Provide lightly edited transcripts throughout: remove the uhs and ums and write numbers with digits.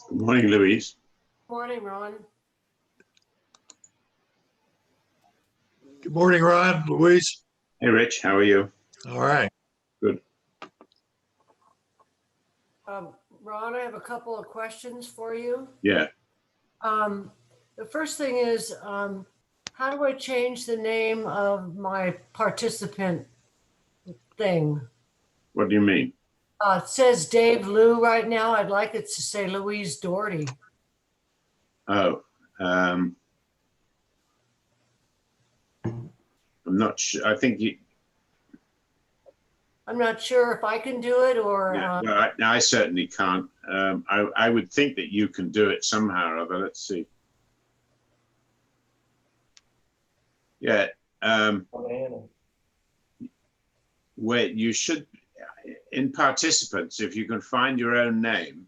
Good morning, Louise. Morning, Ron. Good morning, Ron, Louise. Hey, Rich, how are you? All right. Good. Ron, I have a couple of questions for you. Yeah. The first thing is, how do I change the name of my participant thing? What do you mean? It says Dave Lou right now. I'd like it to say Louise Doherty. Oh, I'm not sure. I think you. I'm not sure if I can do it or. Yeah, well, I certainly can't. I would think that you can do it somehow or other. Let's see. Yeah. Where you should, in participants, if you can find your own name,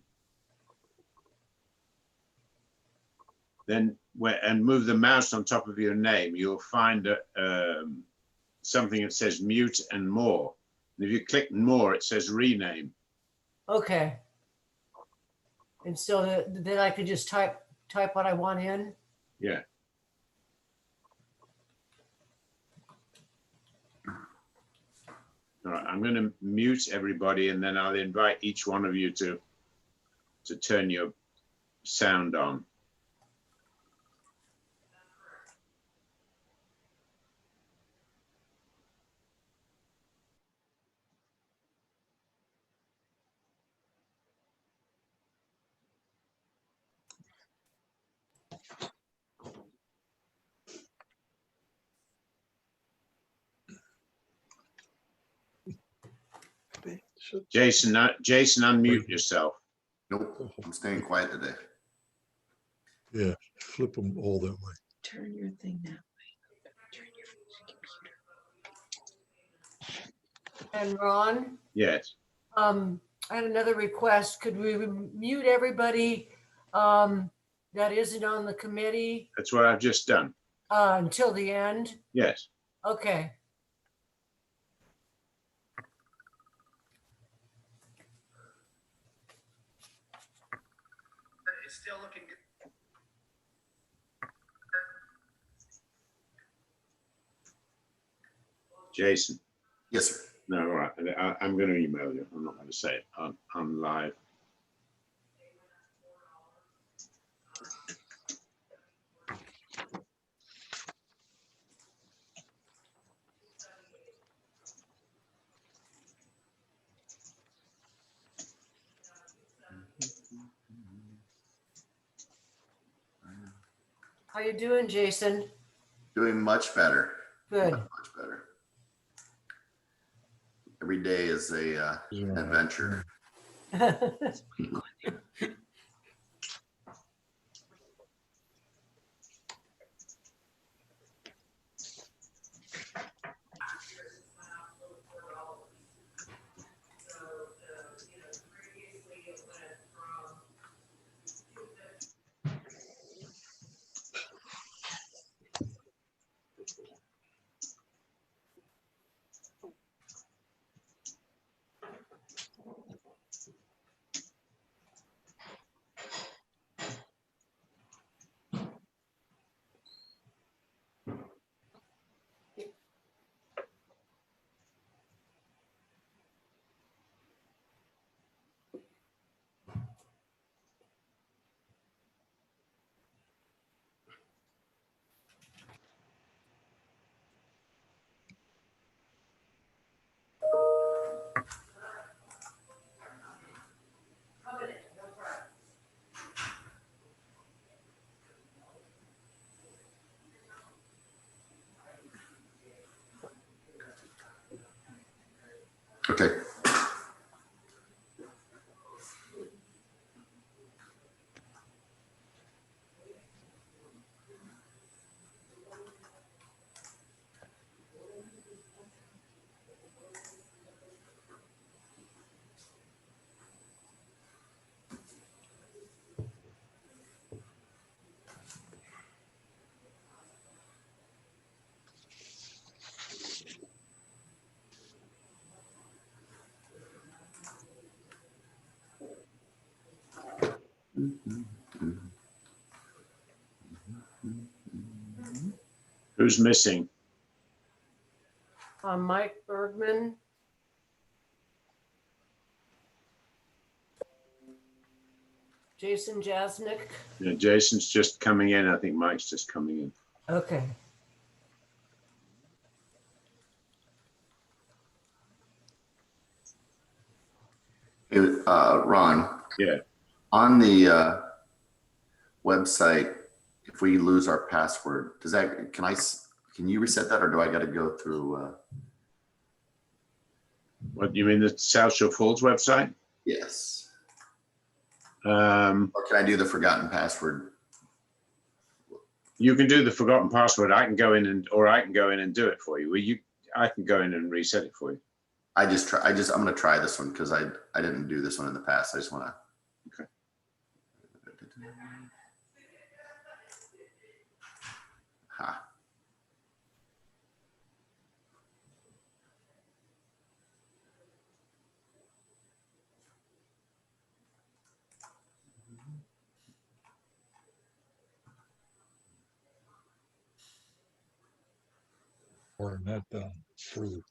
then and move the mouse on top of your name, you'll find something that says mute and more. And if you click more, it says rename. Okay. And so then I could just type what I want in. Yeah. All right, I'm going to mute everybody, and then I'll invite each one of you to turn your sound on. Jason, unmute yourself. Nope, I'm staying quiet today. Yeah, flip them all that way. Turn your thing that way. Turn your computer. And Ron, Yes. I had another request. Could we mute everybody that isn't on the committee That's what I've just done. until the end? Yes. Okay. It's still looking good. Jason. Yes, sir. No, all right. I'm going to email you. I'm not going to say it on live. How you doing, Jason? Doing much better. Good. Much better. Every day is a adventure. Who's missing? Mike Bergman. Jason Jasnick. Yeah, Jason's just coming in. I think Mike's just coming in. Okay. Hey, Ron, Yeah. on the website, if we lose our password, does that, can you reset that or do I got to go through? What, you mean the South Shore Falls website? Yes. Um, Or can I do the forgotten password? you can do the forgotten password. I can go in or I can go in and do it for you. I can go in and reset it for you. I'm going to try this one because I didn't do this one in the past. I just want to. Okay. Ha. Wearing that down further.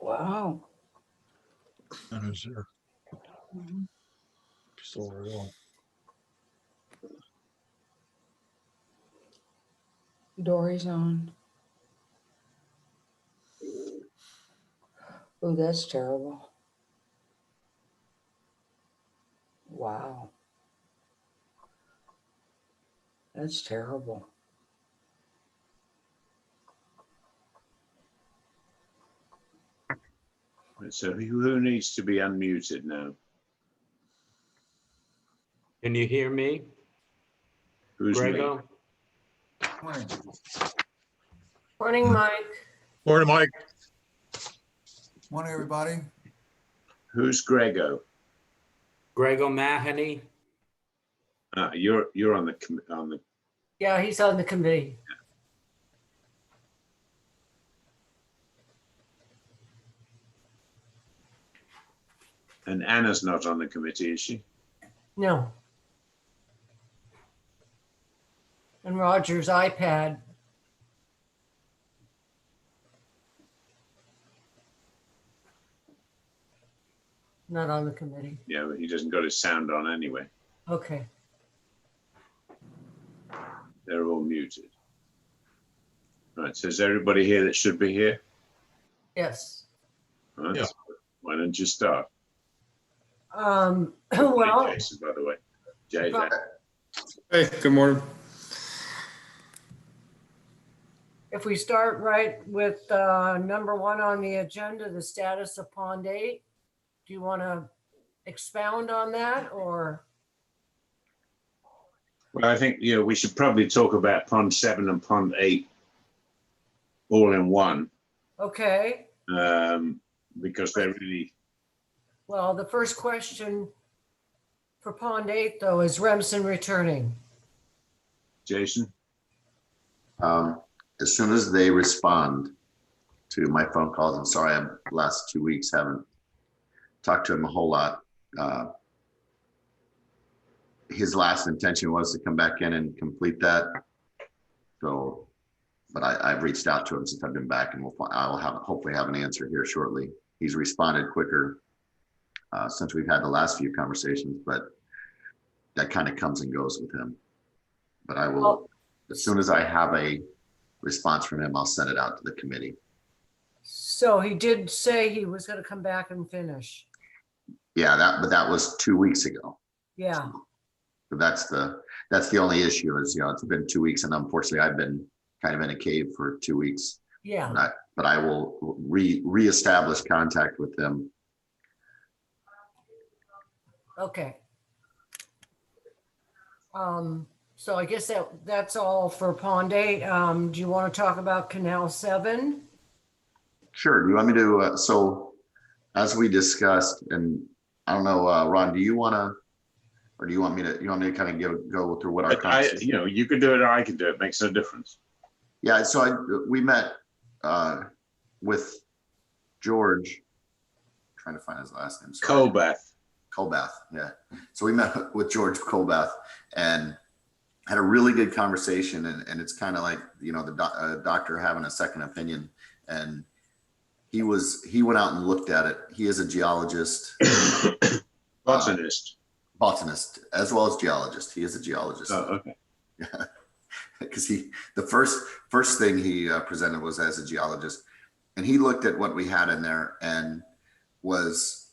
Wow. And is there Mhm. still right on? Dory's on. Oh, that's terrible. Wow. That's terrible. So who needs to be unmuted now? Can you hear me, Who's me? Grego? Morning, Mike. Morning, Mike. Morning, everybody. Who's Grego? Grego Mahoney? You're on the Yeah, he's on the committee. and Anna's not on the committee, is she? No. And Roger's iPad. Not on the committee. Yeah, but he doesn't got his sound on anyway. Okay. They're all muted. Right, so is everybody here that should be here? Yes. Right. Yeah. Why don't you start? Well, Jason, by the way. Jay, Right. Hey, good morning. if we start right with number one on the agenda, the status of Pond 8, do you want to expound on that or? well, I think, we should probably talk about Pond 7 and Pond 8 all in one, Okay, because they're really, well, the first question for Pond 8 though is Remsen returning. Jason? As soon as they respond to my phone calls, I'm sorry, I last 2 weeks haven't talked to him a whole lot. His last intention was to come back in and complete that. So, but I've reached out to him since I've been back, and I'll hopefully have an answer here shortly. He's responded quicker since we've had the last few conversations, but that kind of comes and goes with him. But I will, Well- as soon as I have a response from him, I'll send it out to the committee. So he did say he was going to come back and finish. Yeah, but that was 2 weeks ago. Yeah, So that's the only issue is, it's been 2 weeks, and unfortunately I've been kind of in a cave for 2 weeks. yeah. But I will reestablish contact with them. Okay. So I guess that's all for Pond 8. Do you want to talk about Canal 7? Sure. Do you want me to, so as we discussed, and I don't know, Ron, do you want to, or do you want me to kind of go through what our conversation? You could do it or I could do it. Makes no difference. Yeah, so we met with George, trying to find his last name. sorry. Colbath, yeah. So we met with George Colbath and had a really good conversation. And it's kind of like, the doctor having a second opinion. And he went out and looked at it. He is a geologist. Botanist. Botanist, as well as geologist. He is a geologist. Oh, okay. Yeah. Because the first thing he presented was as a geologist. And he looked at what we had in there and was,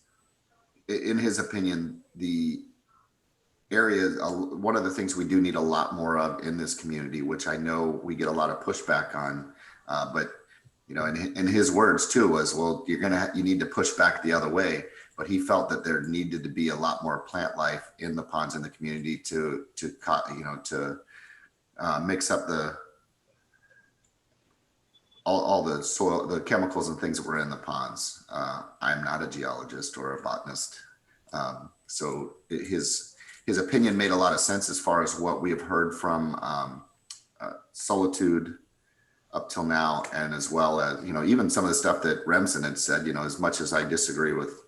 in his opinion, the area, one of the things we do need a lot more of in this community, which I know we get a lot of pushback on, but in his words too was, well, you need to push back the other way. But he felt that there needed to be a lot more plant life in the ponds in the community to mix up all the soil, the chemicals and things that were in the ponds. I'm not a geologist or a botanist. So his opinion made a lot of sense as far as what we have heard from Solitude up till now, and as well as, even some of the stuff that Remsen had said, as much as I disagree with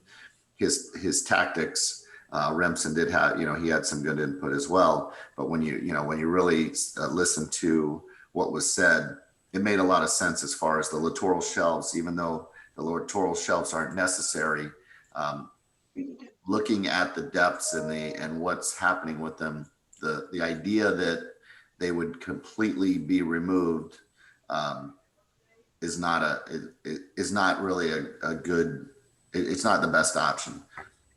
his tactics, Remsen did have, he had some good input as well. But when you really listen to what was said, it made a lot of sense as far as the littoral shelves, even though the littoral shelves aren't necessary. Looking at the depths and what's happening with them, the idea that they would completely be removed is not really a good. It's not the best option.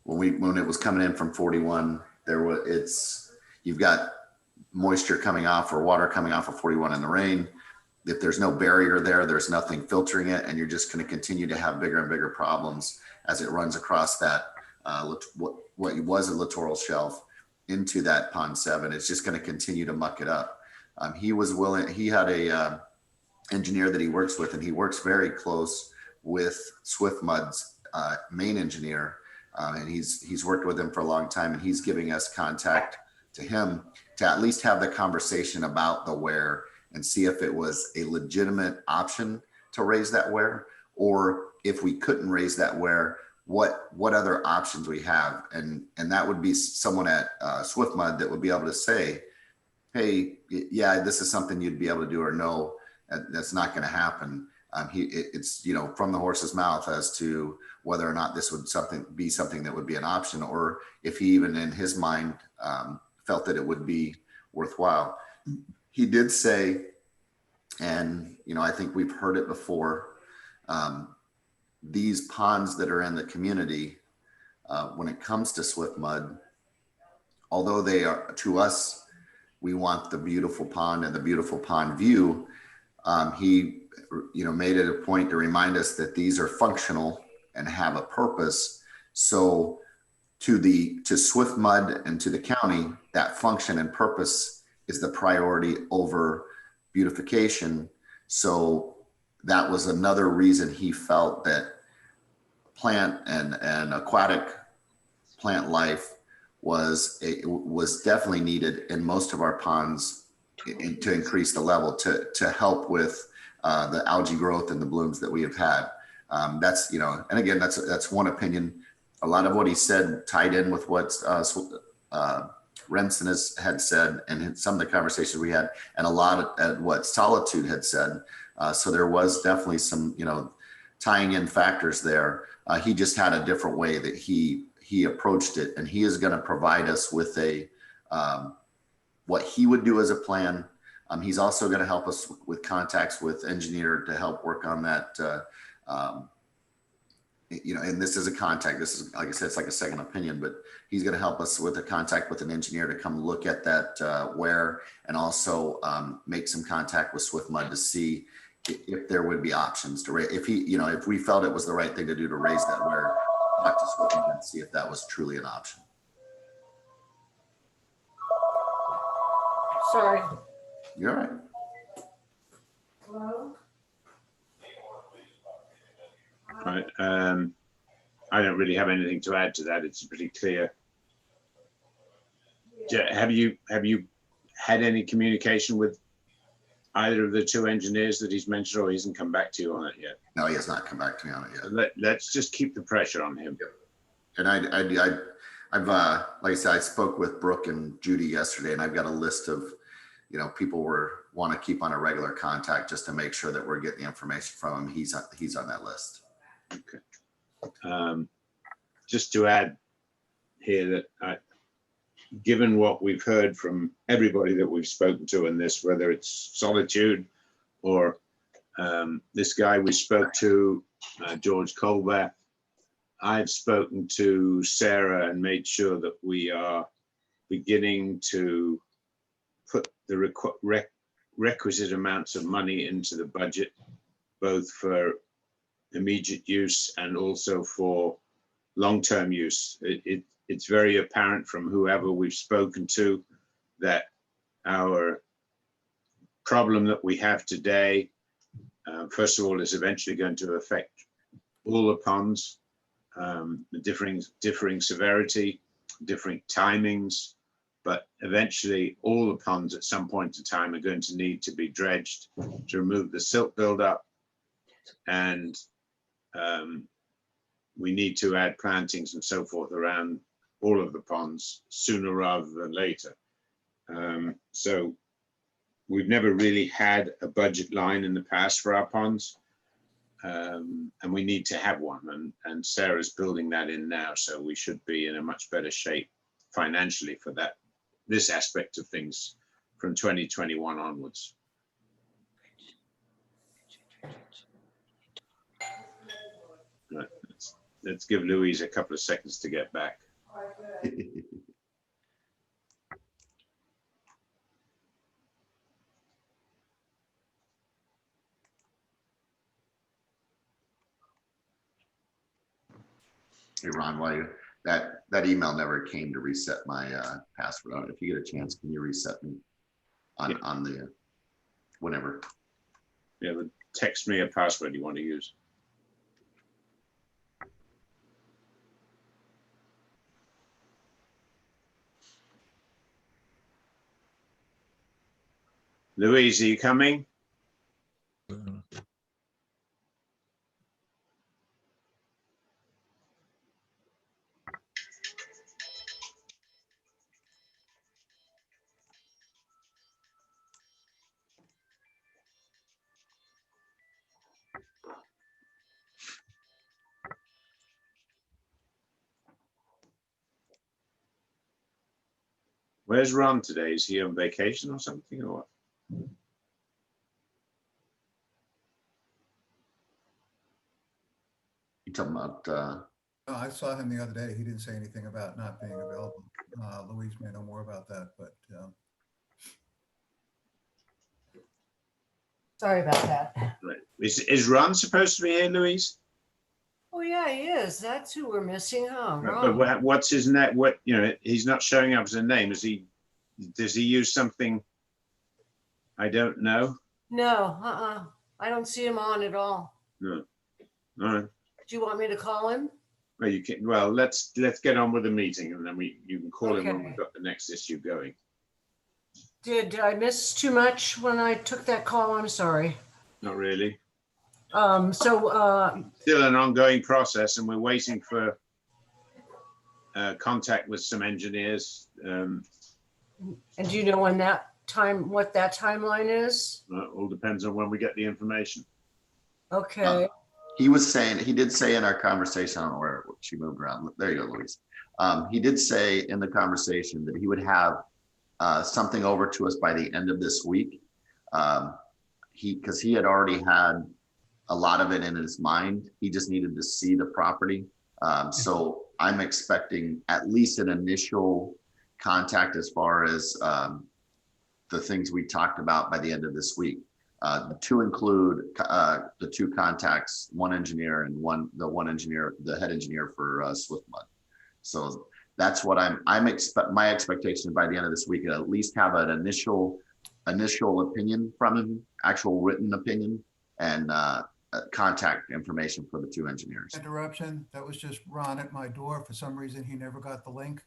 When it was coming in from 41, you've got moisture coming off or water coming off of 41 in the rain. If there's no barrier there, there's nothing filtering it, and you're just going to continue to have bigger and bigger problems as it runs across that what was a littoral shelf into that pond 7. It's just going to continue to muck it up. He was willing. He had a engineer that he works with, and he works very close with Swiftmud's main engineer, and he's worked with him for a long time, and he's giving us contact to him to at least have the conversation about the wear and see if it was a legitimate option to raise that wear, or if we couldn't raise that wear, what other options we have. And that would be someone at Swiftmud that would be able to say, hey, yeah, this is something you'd be able to do, or no, that's not going to happen. It's from the horse's mouth as to whether or not this would be something that would be an option, or if he even in his mind felt that it would be worthwhile. He did say, and I think we've heard it before, these ponds that are in the community, when it comes to Swiftmud, although they are, to us, we want the beautiful pond and the beautiful pond view, he made it a point to remind us that these are functional and have a purpose. So to Swiftmud and to the county, that function and purpose is the priority over beautification. So that was another reason he felt that plant and aquatic plant life was definitely needed in most of our ponds to increase the level to help with the algae growth and the blooms that we have had. That's, and again, that's one opinion. A lot of what he said tied in with what Remsen had said, and some of the conversations we had, and a lot of what Solitude had said. So there was definitely some, tying in factors there. He just had a different way that he approached it, and he is going to provide us with what he would do as a plan. He's also going to help us with contacts with engineer to help work on that. And this is a contact. This is, like I said, it's like a second opinion, but he's going to help us with a contact with an engineer to come look at that wear, and also make some contact with Swiftmud to see if there would be options to raise. If we felt it was the right thing to do to raise that wear, talk to Swiftmud and see if that was truly an option. Sorry. You're all right. Hello? Right. I don't really have anything to add to that. It's pretty clear. Have you had any communication with either of the two engineers that he's mentioned, or he hasn't come back to you on it yet? No, he has not come back to me on it yet. Let's just keep the pressure on him. And I've like I said, I spoke with Brooke and Judy yesterday, and I've got a list of, people want to keep on a regular contact just to make sure that we're getting the information from him. He's on that list. Okay. Just to add here that given what we've heard from everybody that we've spoken to in this, whether it's Solitude or this guy we spoke to, George Colbert, I've spoken to Sarah and made sure that we are beginning to put the requisite amounts of money into the budget, both for immediate use and also for long-term use. It's very apparent from whoever we've spoken to that our problem that we have today, first of all, is eventually going to affect all the ponds, the differing severity, differing timings, but eventually all the ponds at some point in time are going to need to be dredged to remove the silt buildup, and we need to add plantings and so forth around all of the ponds sooner rather than later. So we've never really had a budget line in the past for our ponds, and we need to have one, and Sarah's building that in now, so we should be in a much better shape financially for this aspect of things from 2021 onwards. Right. Let's give Louise a couple of seconds to get back. Hey, Ron, that email never came to reset my password. If you get a chance, can you reset me on the whenever? Yeah, but text me a password you want to use. Louise, are you coming? Where's Ron today? Is he on vacation or something, or what? You talking about? No, I saw him the other day. He didn't say anything about not being available. Louise may know more about that, but Sorry about that. Right. Is Ron supposed to be here, Louise? Oh, yeah, he is. That's who we're missing, huh? But what's his name? He's not showing up as a name. Does he use something I don't know? No, I don't see him on at all. No. All right. Do you want me to call him? Well, you can. Well, let's get on with the meeting, and then you can call him when Okay. we've got the next issue going. Did I miss too much when I took that call? I'm sorry. Not really. So Still an ongoing process, and we're waiting for contact with some engineers. and do you know what that timeline is? All depends on when we get the information. Okay. He did say in our conversation, I don't know where she moved around. There you go, Louise. He did say in the conversation that he would have something over to us by the end of this week. Because he had already had a lot of it in his mind. He just needed to see the property. So I'm expecting at least an initial contact as far as the things we talked about by the end of this week. To include the two contacts, one engineer and the head engineer for Swiftmud. So that's what my expectation by the end of this week, at least have an initial opinion from him, actual written opinion, and contact information for the two engineers. Interruption. That was just Ron at my door. For some reason, he never got the link.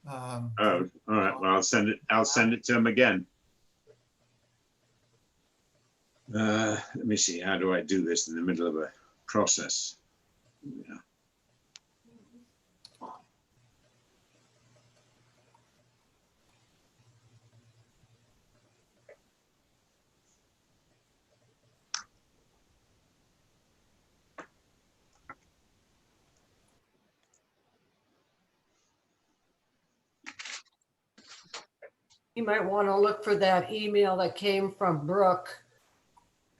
Oh, all right. Well, I'll send it to him again. Let me see. How do I do this in the middle of a process? Yeah. You might want to look for that email that came from Brooke.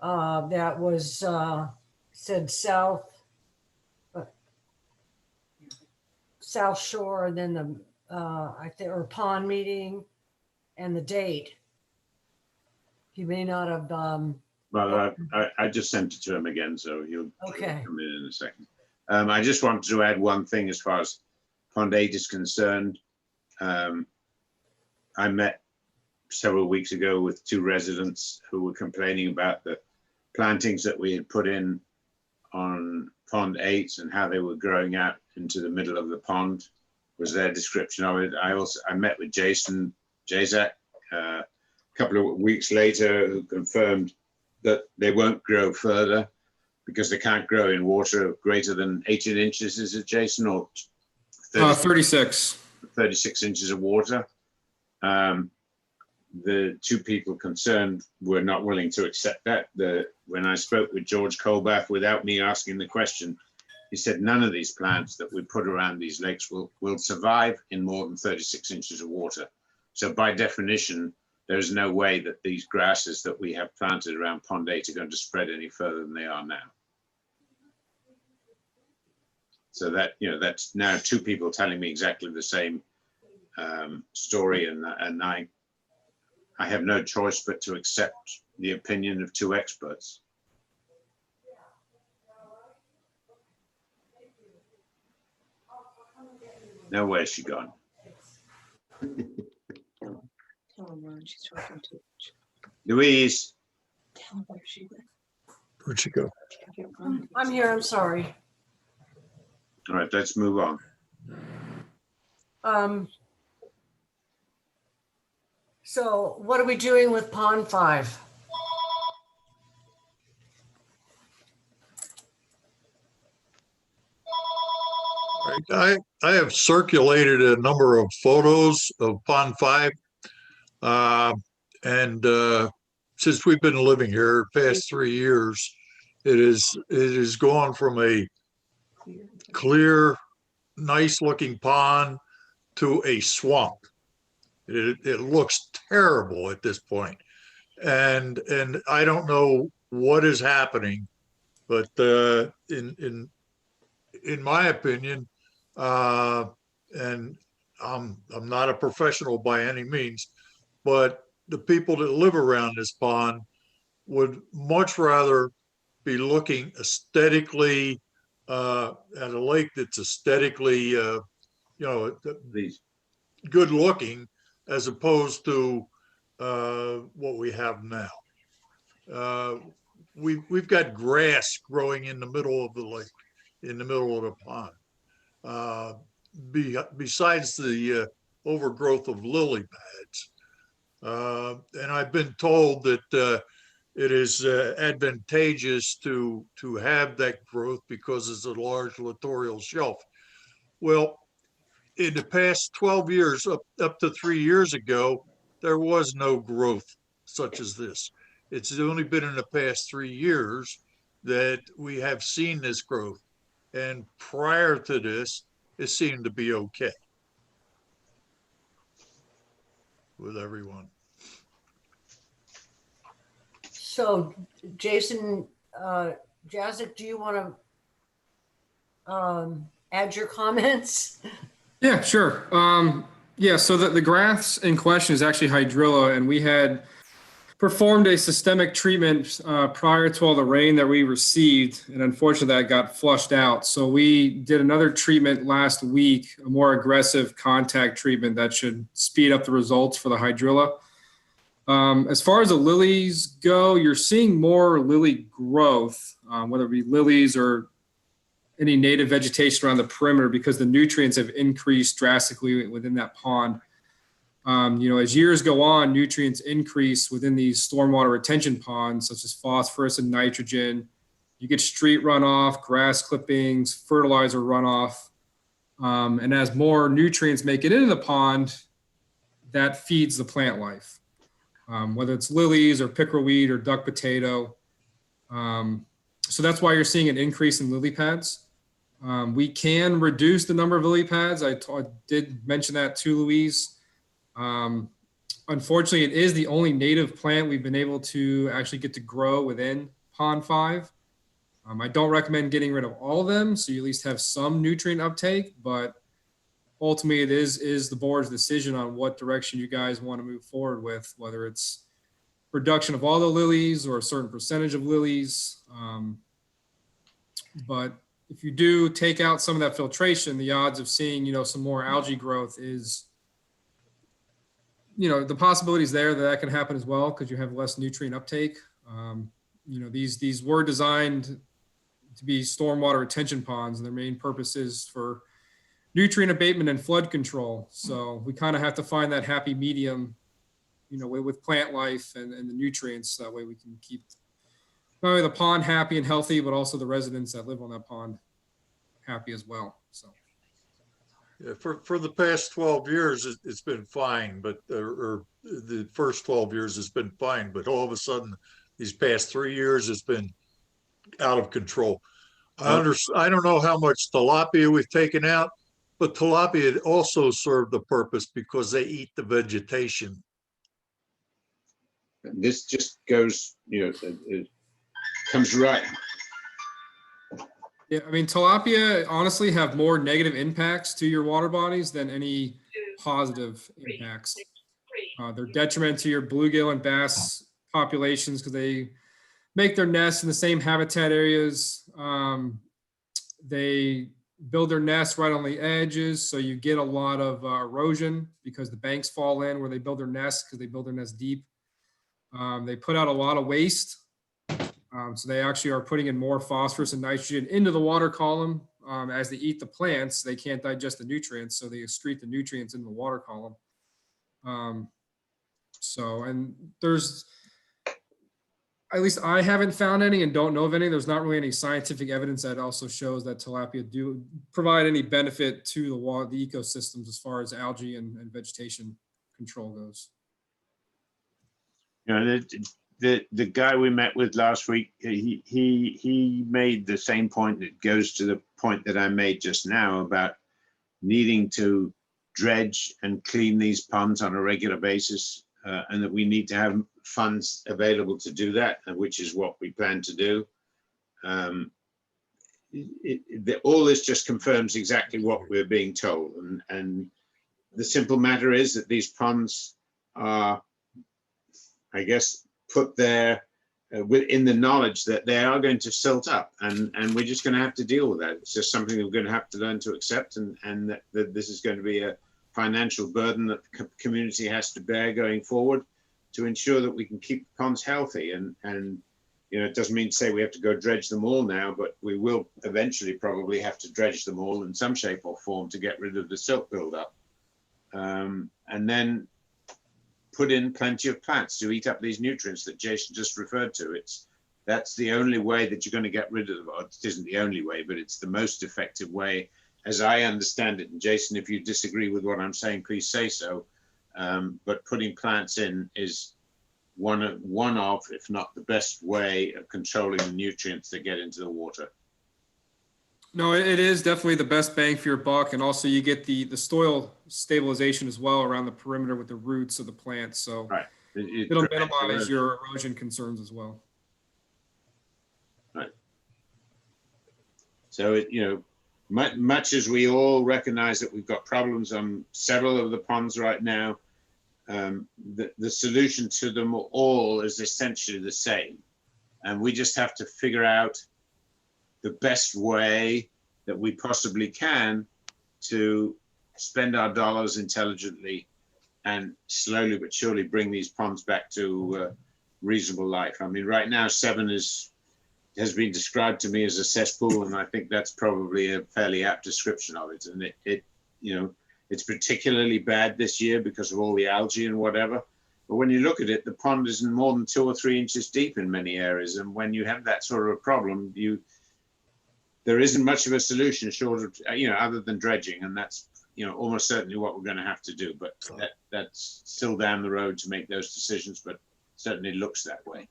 That was, said South Shore, and then the, I think, or pond meeting and the date. He may not have, Well, I just sent it to him again, so he'll Okay. come in a second. I just wanted to add one thing as far as Pond 8 is concerned. I met several weeks ago with two residents who were complaining about the plantings that we had put in on Pond 8 and how they were growing out into the middle of the pond, was their description of it. I met with Jason Jazak a couple of weeks later, who confirmed that they won't grow further because they can't grow in water greater than 18 inches, is it, Jason, or 36. 36 inches of water. The two people concerned were not willing to accept that. When I spoke with George Colbath without me asking the question, he said none of these plants that we put around these lakes will survive in more than 36 inches of water. So by definition, there's no way that these grasses that we have planted around Pond 8 are going to spread any further than they are now. So that, that's now two people telling me exactly the same story, and I have no choice but to accept the opinion of two experts. Now, where's she gone? Tell him, Ron, she's talking too much. Louise, Tell him where she went. Where'd she go? I'm here, I'm sorry. all right, let's move on. So what are we doing with Pond 5? I have circulated a number of photos of Pond 5. Since we've been living here past 3 years, it is gone from a clear, nice looking pond to a swamp. It looks terrible at this point. And I don't know what is happening, but in my opinion, and I'm not a professional by any means, but the people that live around this pond would much rather be looking aesthetically at a lake that's aesthetically, Please. good looking, as opposed to what we have now. We've got grass growing in the middle of the lake, in the middle of the pond. Besides the overgrowth of lily pads. And I've been told that it is advantageous to have that growth because it's a large littoral shelf. Well, in the past 12 years, up to 3 years ago, there was no growth such as this. It's only been in the past 3 years that we have seen this growth. And prior to this, it seemed to be okay with everyone. So Jason Jazik, do you want to add your comments? Yeah, sure. Yeah, so the grass in question is actually hydrilla, and we had performed a systemic treatment prior to all the rain that we received, and unfortunately that got flushed out. So we did another treatment last week, a more aggressive contact treatment that should speed up the results for the hydrilla. As far as the lilies go, you're seeing more lily growth, whether it be lilies or any native vegetation around the perimeter, because the nutrients have increased drastically within that pond. As years go on, nutrients increase within these stormwater retention ponds, such as phosphorus and nitrogen. You get street runoff, grass clippings, fertilizer runoff. And as more nutrients make it into the pond, that feeds the plant life, whether it's lilies or pickerelweed or duck potato. So that's why you're seeing an increase in lily pads. We can reduce the number of lily pads. I did mention that to Louise. Unfortunately, it is the only native plant we've been able to actually get to grow within Pond 5. I don't recommend getting rid of all of them, so you at least have some nutrient uptake, but ultimately it is the board's decision on what direction you guys want to move forward with, whether it's production of all the lilies or a certain percentage of lilies. But if you do take out some of that filtration, the odds of seeing, some more algae growth is, the possibility is there that can happen as well, because you have less nutrient uptake. These were designed to be stormwater retention ponds, and their main purpose is for nutrient abatement and flood control. So we kind of have to find that happy medium, with plant life and the nutrients. That way we can keep not only the pond happy and healthy, but also the residents that live on that pond happy as well. So. Yeah, for the past 12 years, it's been fine, but or the first 12 years has been fine, but all of a sudden, these past 3 years has been out of control. I don't know how much tilapia we've taken out, but tilapia also served the purpose because they eat the vegetation. This just goes, it comes right. Yeah, tilapia honestly have more negative impacts to your water bodies than any positive impacts. They're detriment to your bluegill and bass populations because they make their nests in the same habitat areas. They build their nests right on the edges, so you get a lot of erosion because the banks fall in where they build their nests, because they build their nests deep. They put out a lot of waste. So they actually are putting in more phosphorus and nitrogen into the water column. As they eat the plants, they can't digest the nutrients, so they excrete the nutrients in the water column. And there's, at least I haven't found any and don't know of any. There's not really any scientific evidence that also shows that tilapia do provide any benefit to the water, the ecosystems, as far as algae and vegetation control goes. The guy we met with last week, he made the same point that goes to the point that I made just now about needing to dredge and clean these ponds on a regular basis, and that we need to have funds available to do that, which is what we plan to do. All this just confirms exactly what we're being told, and the simple matter is that these ponds are, I guess, put there in the knowledge that they are going to silt up, and we're just going to have to deal with that. It's just something that we're going to have to learn to accept, and that this is going to be a financial burden that the community has to bear going forward to ensure that we can keep ponds healthy. And it doesn't mean to say we have to go dredge them all now, but we will eventually probably have to dredge them all in some shape or form to get rid of the silt buildup, and then put in plenty of plants to eat up these nutrients that Jason just referred to. That's the only way that you're going to get rid of them. It isn't the only way, but it's the most effective way, as I understand it. And Jason, if you disagree with what I'm saying, please say so. But putting plants in is one of, if not the best way of controlling the nutrients that get into the water. No, it is definitely the best bang for your buck, and also you get the soil stabilization as well around the perimeter with the roots of the plants. So right. It'll minimize your erosion concerns as well. Right. So much as we all recognize that we've got problems on several of the ponds right now, the solution to them all is essentially the same, and we just have to figure out the best way that we possibly can to spend our dollars intelligently and slowly but surely bring these ponds back to reasonable life. I mean, right now 7 has been described to me as a cesspool, and I think that's probably a fairly apt description of it. And it's particularly bad this year because of all the algae and whatever. But when you look at it, the pond isn't more than 2 or 3 inches deep in many areas. And when you have that sort of a problem, there isn't much of a solution short of, other than dredging. And that's, almost certainly what we're going to have to do. But that's still down the road to make those decisions, but certainly looks that way.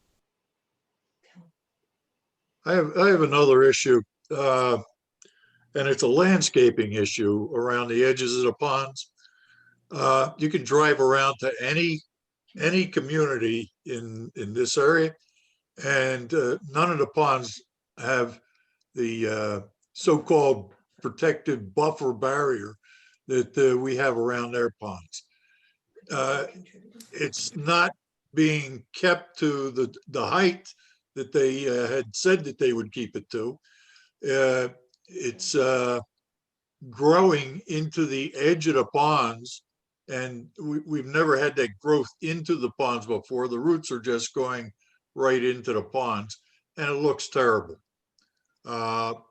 I have another issue, and it's a landscaping issue around the edges of the ponds. You can drive around to any community in this area, and none of the ponds have the so-called protective buffer barrier that we have around their ponds. It's not being kept to the height that they had said that they would keep it to. It's growing into the edge of the ponds, and we've never had that growth into the ponds before. The roots are just going right into the ponds, and it looks terrible.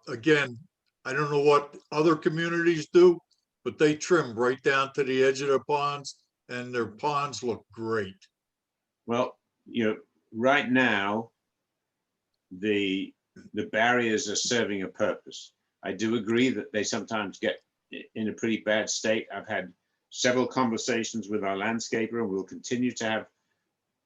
Again, I don't know what other communities do, but they trim right down to the edge of the ponds, and their ponds look great. Well, right now, the barriers are serving a purpose. I do agree that they sometimes get in a pretty bad state. I've had several conversations with our landscaper, and we'll continue to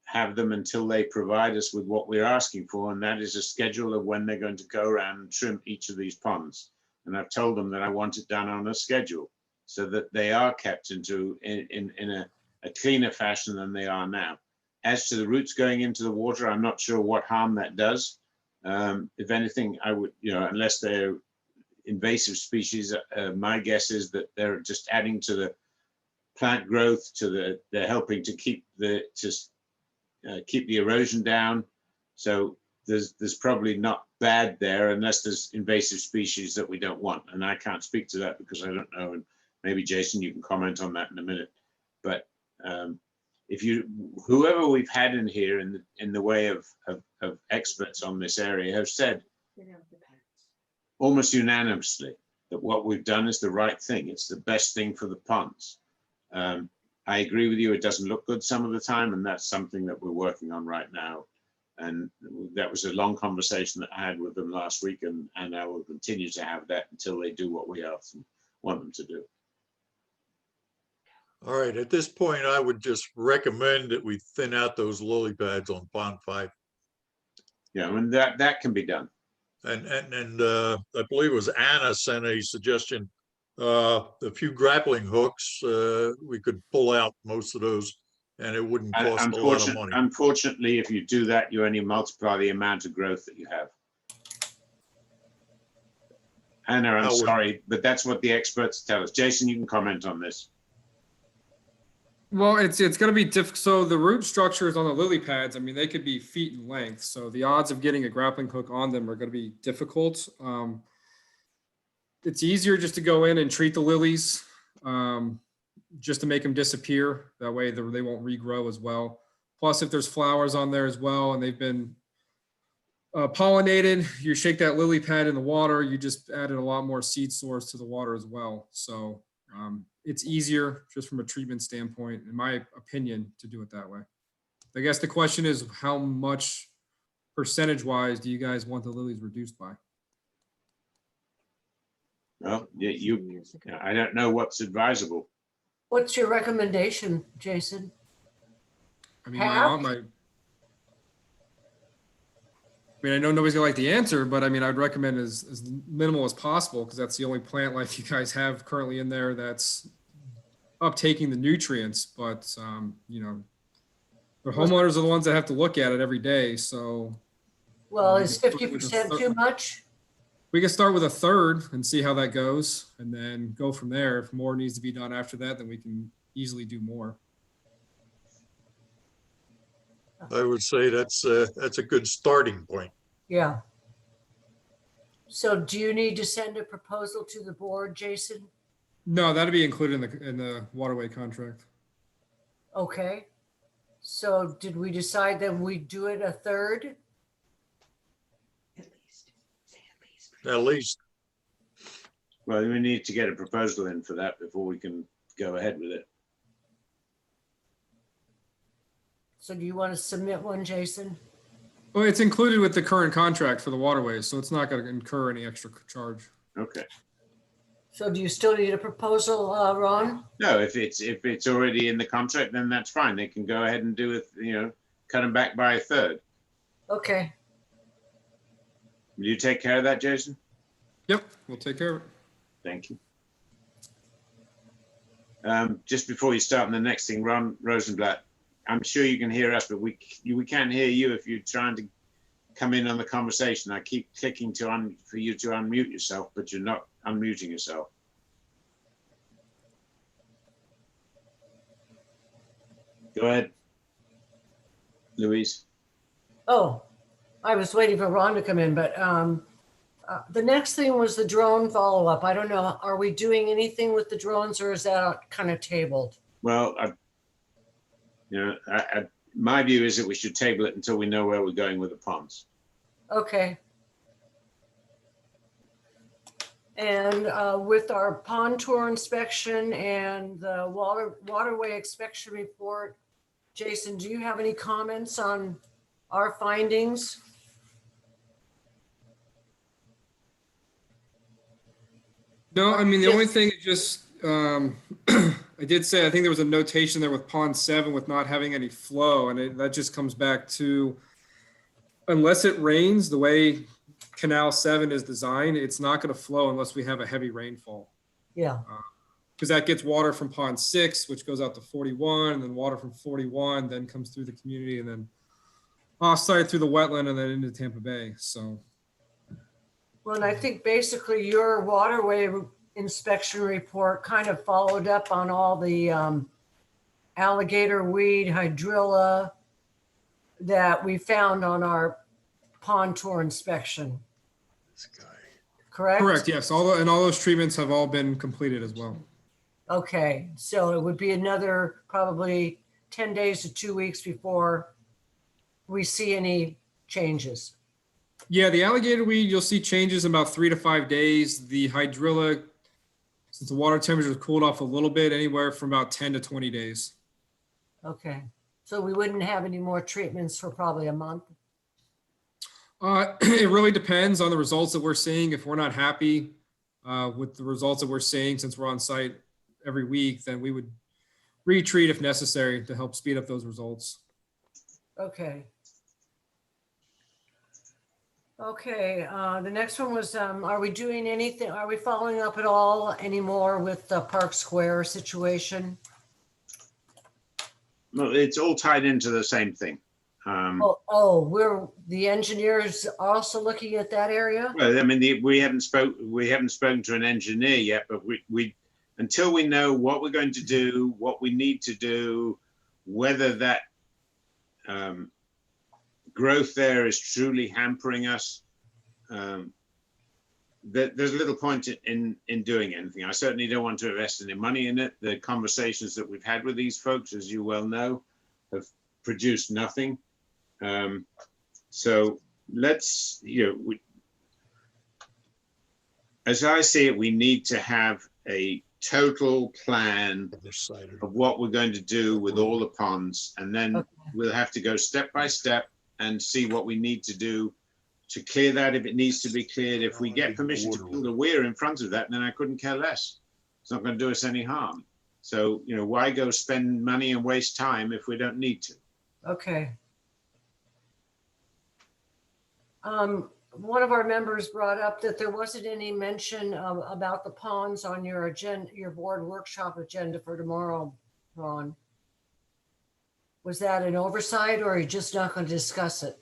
have them until they provide us with what we're asking for, and that is a schedule of when they're going to go around and trim each of these ponds. And I've told them that I want it done on a schedule so that they are kept in a cleaner fashion than they are now. As to the roots going into the water, I'm not sure what harm that does. If anything, I would, unless they're invasive species, my guess is that they're just adding to the plant growth, they're helping to keep the erosion down. So there's probably not bad there unless there's invasive species that we don't want. And I can't speak to that because I don't know. And maybe Jason, you can comment on that in a minute. But whoever we've had in here in the way of experts on this area have said almost unanimously that what we've done is the right thing. It's the best thing for the ponds. I agree with you. It doesn't look good some of the time, and that's something that we're working on right now. And that was a long conversation that I had with them last week, and I will continue to have that until they do what we ask them, want them to do. All right, at this point, I would just recommend that we thin out those lily pads on pond 5. Yeah, and that can be done. And I believe it was Anna sent a suggestion, a few grappling hooks, we could pull out most of those and it wouldn't cost a lot of money. Unfortunately, if you do that, you only multiply the amount of growth that you have. Anna, I'm sorry, but that's what the experts tell us. Jason, you can comment on this. Well, it's going to be difficult. So the root structures on the lily pads, I mean, they could be feet in length. So the odds of getting a grappling hook on them are going to be difficult. It's easier just to go in and treat the lilies, just to make them disappear. That way they won't regrow as well. Plus, if there's flowers on there as well, and they've been pollinated, you shake that lily pad in the water, you just added a lot more seed source to the water as well. So it's easier just from a treatment standpoint, in my opinion, to do it that way. I guess the question is, how much percentage-wise do you guys want the lilies reduced by? Well, I don't know what's advisable. What's your recommendation, Jason? I mean, I know nobody's gonna like the answer, but I mean, I'd recommend as minimal as possible, because that's the only plant life you guys have currently in there that's uptaking the nutrients. But the homeowners are the ones that have to look at it every day. So, well, is 50% too much? We can start with a third and see how that goes, and then go from there. If more needs to be done after that, then we can easily do more. I would say that's a good starting point. Yeah. So do you need to send a proposal to the board, Jason? No, that'd be included in the waterway contract. Okay. So did we decide that we do it a third? At least. Say at least. At least, Well, we need to get a proposal in for that before we can go ahead with it. So do you want to submit one, Jason? Well, it's included with the current contract for the waterways, so it's not going to incur any extra charge. Okay. So do you still need a proposal, Ron? No, if it's already in the contract, then that's fine. They can go ahead and do it, cut them back by a third. Okay. Will you take care of that, Jason? Yep, we'll take care of it. Thank you. Just before you start on the next thing, Ron Rosenblatt, I'm sure you can hear us, but we can't hear you if you're trying to come in on the conversation. I keep clicking for you to unmute yourself, but you're not unmuting yourself. Go ahead, Louise. Oh, I was waiting for Ron to come in, but the next thing was the drone follow-up. I don't know, are we doing anything with the drones or is that kind of tabled? Well, my view is that we should table it until we know where we're going with the ponds. Okay. And with our pond tour inspection and the waterway inspection report, Jason, do you have any comments on our findings? No, I mean, the only thing is just, I did say, I think there was a notation there with pond 7 with not having any flow, and that just comes back to, unless it rains, the way Canal 7 is designed, it's not going to flow unless we have a heavy rainfall. Yeah, Because that gets water from pond 6, which goes out to 41, and then water from 41 then comes through the community and then offsite through the wetland and then into Tampa Bay. So, well, and I think basically your waterway inspection report kind of followed up on all the alligator weed, hydrilla that we found on our pond tour inspection, this guy. correct? correct, yes. All those treatments have all been completed as well. Okay, so it would be another probably 10 days to 2 weeks before we see any changes. Yeah, the alligator weed, you'll see changes in about 3 to 5 days. The hydrilla, since the water temperature has cooled off a little bit, anywhere from about 10 to 20 days. Okay, so we wouldn't have any more treatments for probably a month. It really depends on the results that we're seeing. If we're not happy with the results that we're seeing, since we're on site every week, then we would retreat if necessary to help speed up those results. Okay. Okay, the next one was, are we doing anything, are we following up at all anymore with the Park Square situation? Well, it's all tied into the same thing. We're, the engineers also looking at that area? Well, I mean, we haven't spoken to an engineer yet, but we until we know what we're going to do, what we need to do, whether that growth there is truly hampering us, there's little point in doing anything. I certainly don't want to invest any money in it. The conversations that we've had with these folks, as you well know, have produced nothing. So let's, as I see it, we need to have a total plan Other side of of what we're going to do with all the ponds, and then Okay. we'll have to go step by step and see what we need to do to clear that if it needs to be cleared. If we get permission to build a weir in front of that, then I couldn't care less. It's not going to do us any harm. So, why go spend money and waste time if we don't need to? Okay. One of our members brought up that there wasn't any mention about the ponds on your agenda, your board workshop agenda for tomorrow, Ron. Was that an oversight or are you just not going to discuss it?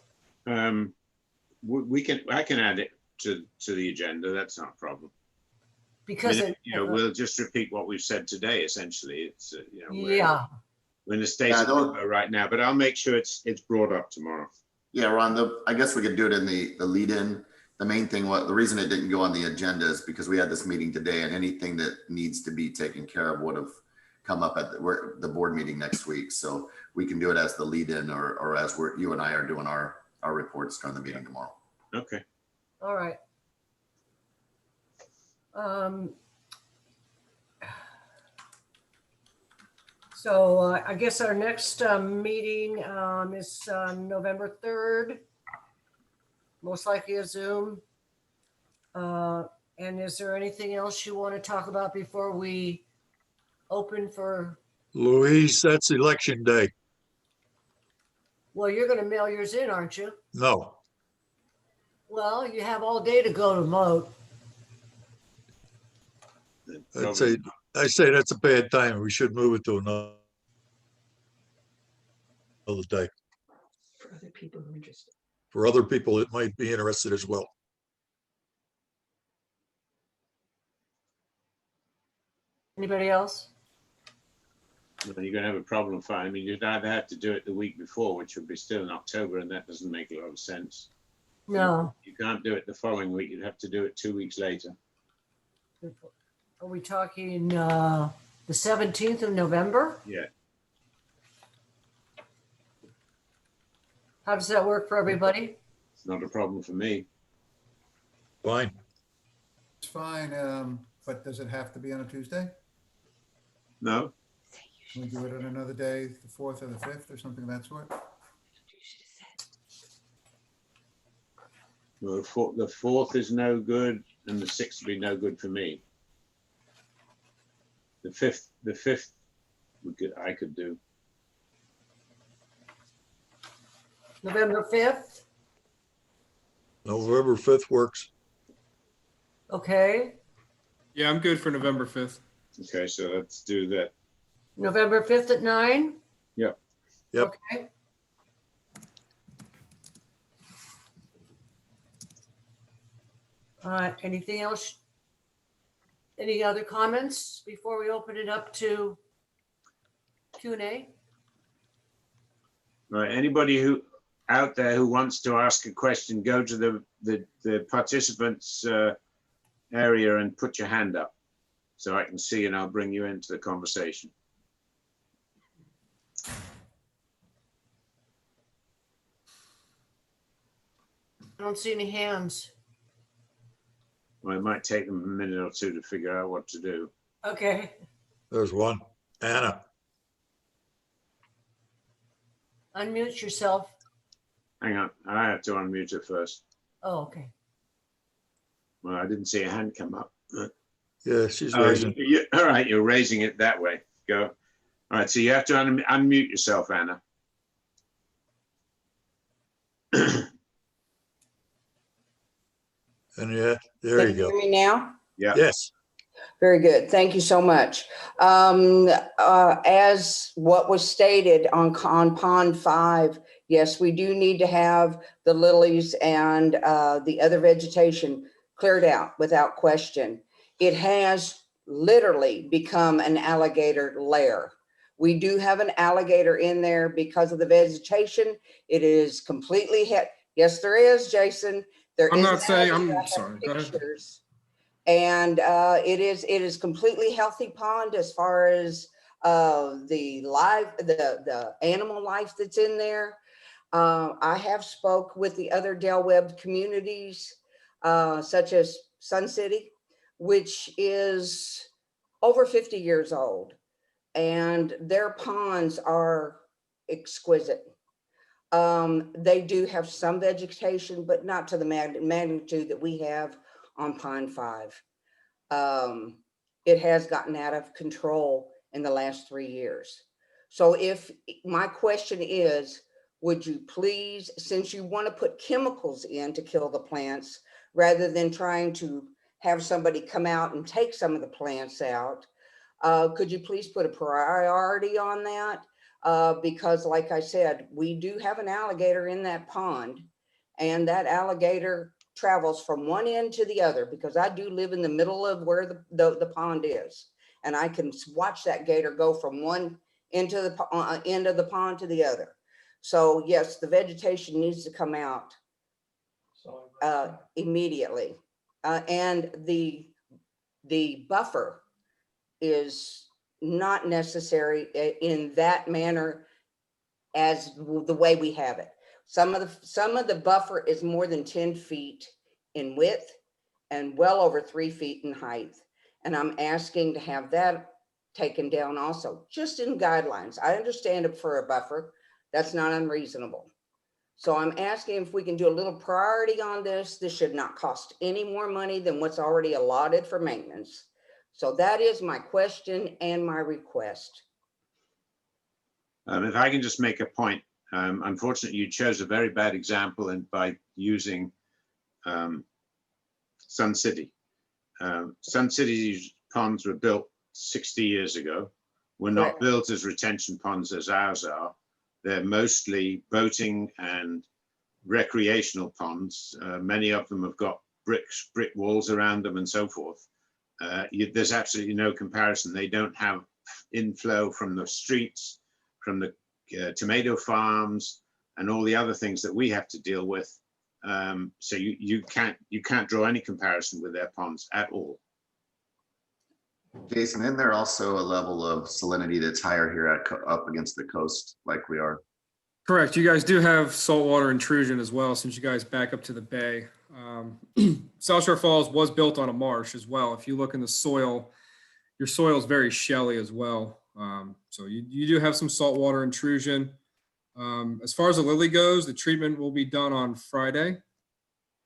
I can add it to the agenda. That's not a problem. Because it, We'll just repeat what we've said today. Essentially, it's yeah, we're in a state Yeah, of limbo right now, but I'll make sure it's brought up tomorrow. Yeah, Ron, I guess we could do it in the lead-in. The main thing, the reason it didn't go on the agenda is because we had this meeting today and anything that needs to be taken care of would have come up at the board meeting next week. So we can do it as the lead-in or as you and I are doing our reports during the meeting tomorrow. Okay. All right. So I guess our next meeting is November 3rd, most likely a Zoom. And is there anything else you want to talk about before we open for, Louise, that's election day. well, you're going to mail yours in, aren't you? No, Well, you have all day to go to vote. I say that's a bad time. We should move it to another day. For other people who are interested. For other people that might be interested as well. Anybody else? Well, you're going to have a problem finding. I mean, you'd either have to do it the week before, which would be still in October, and that doesn't make a lot of sense. No. You can't do it the following week. You'd have to do it 2 weeks later. Are we talking the 17th of November? Yeah. How does that work for everybody? It's not a problem for me. Fine. It's fine, but does it have to be on a Tuesday? No? Can we do it on another day, the 4th or the 5th or something of that sort? Well, the 4th is no good, and the 6th would be no good for me. The 5th, I could do. November 5th? November 5th works. Okay. Yeah, I'm good for November 5th. Okay, so let's do that. November 5th at 9? Yep. Yep. Okay. Anything else? Any other comments before we open it up to Q&A? Right, anybody who out there who wants to ask a question, go to the participants area and put your hand up so I can see, and I'll bring you into the conversation. I don't see any hands. Well, it might take them a minute or two to figure out what to do. Okay. There's one. Anna. Unmute yourself. Hang on, I have to unmute her first. Oh, okay. Well, I didn't see a hand come up. Yeah, she's Oh, raising. all right, you're raising it that way. Go. All right, so you have to unmute yourself, Anna. And yeah, there you Can you go. hear me now? Yeah. Yes. Very good. Thank you so much. As what was stated on Pond 5, yes, we do need to have the lilies and the other vegetation cleared out without question. It has literally become an alligator lair. We do have an alligator in there because of the vegetation. It is completely, yes, there is, Jason. There I'm is not an saying, alligator. I I'm have sorry, go ahead. pictures. And it is completely healthy pond as far as the animal life that's in there. I have spoke with the other Del Webb communities, such as Sun City, which is over 50 years old, and their ponds are exquisite. They do have some vegetation, but not to the magnitude that we have on Pond 5. It has gotten out of control in the last 3 years. So if my question is, would you please, since you want to put chemicals in to kill the plants, rather than trying to have somebody come out and take some of the plants out, could you please put a priority on that? Because like I said, we do have an alligator in that pond, and that alligator travels from one end to the other, because I do live in the middle of where the pond is, and I can watch that gator go from one end of the pond to the other. So yes, the vegetation needs to come out immediately, and the buffer is not necessary in that manner as the way we have it. Some of the buffer is more than 10 feet in width and well over 3 feet in height. And I'm asking to have that taken down also, just in guidelines. I understand it for a buffer. That's not unreasonable. So I'm asking if we can do a little priority on this. This should not cost any more money than what's already allotted for maintenance. So that is my question and my request. If I can just make a point, unfortunately, you chose a very bad example and by using Sun City. Sun City's ponds were built 60 years ago, were not Correct. built as retention ponds as ours are. They're mostly boating and recreational ponds. Many of them have got brick walls around them and so forth. There's absolutely no comparison. They don't have inflow from the streets, from the tomato farms, and all the other things that we have to deal with. So you can't draw any comparison with their ponds at all. Jason, isn't there also a level of salinity that's higher here up against the coast like we are? Correct. You guys do have saltwater intrusion as well, since you guys back up to the bay. South Shore Falls was built on a marsh as well. If you look in the soil, your soil is very shelly as well. So you do have some saltwater intrusion. As far as the lily goes, the treatment will be done on Friday.